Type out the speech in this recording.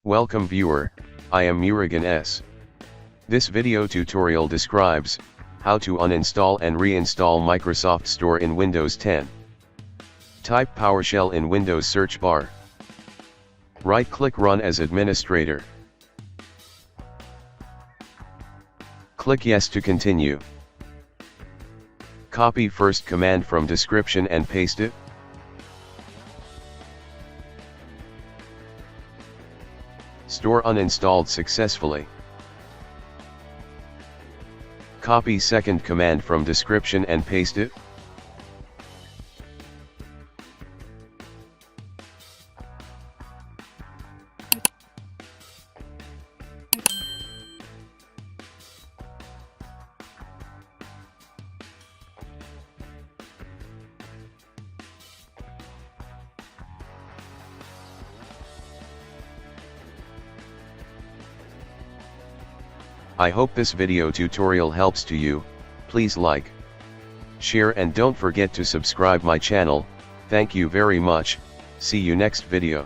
Welcome viewer, I am Murugan S. This video tutorial describes how to uninstall and reinstall Microsoft Store in Windows 10. Type PowerShell in Windows search bar. Right-click Run as administrator. Click Yes to continue. Copy first command from description and paste it. Store uninstalled successfully. Copy second command from description and paste it. I hope this video tutorial helps to you. Please like, share and don't forget to subscribe my channel. Thank you very much. See you next video.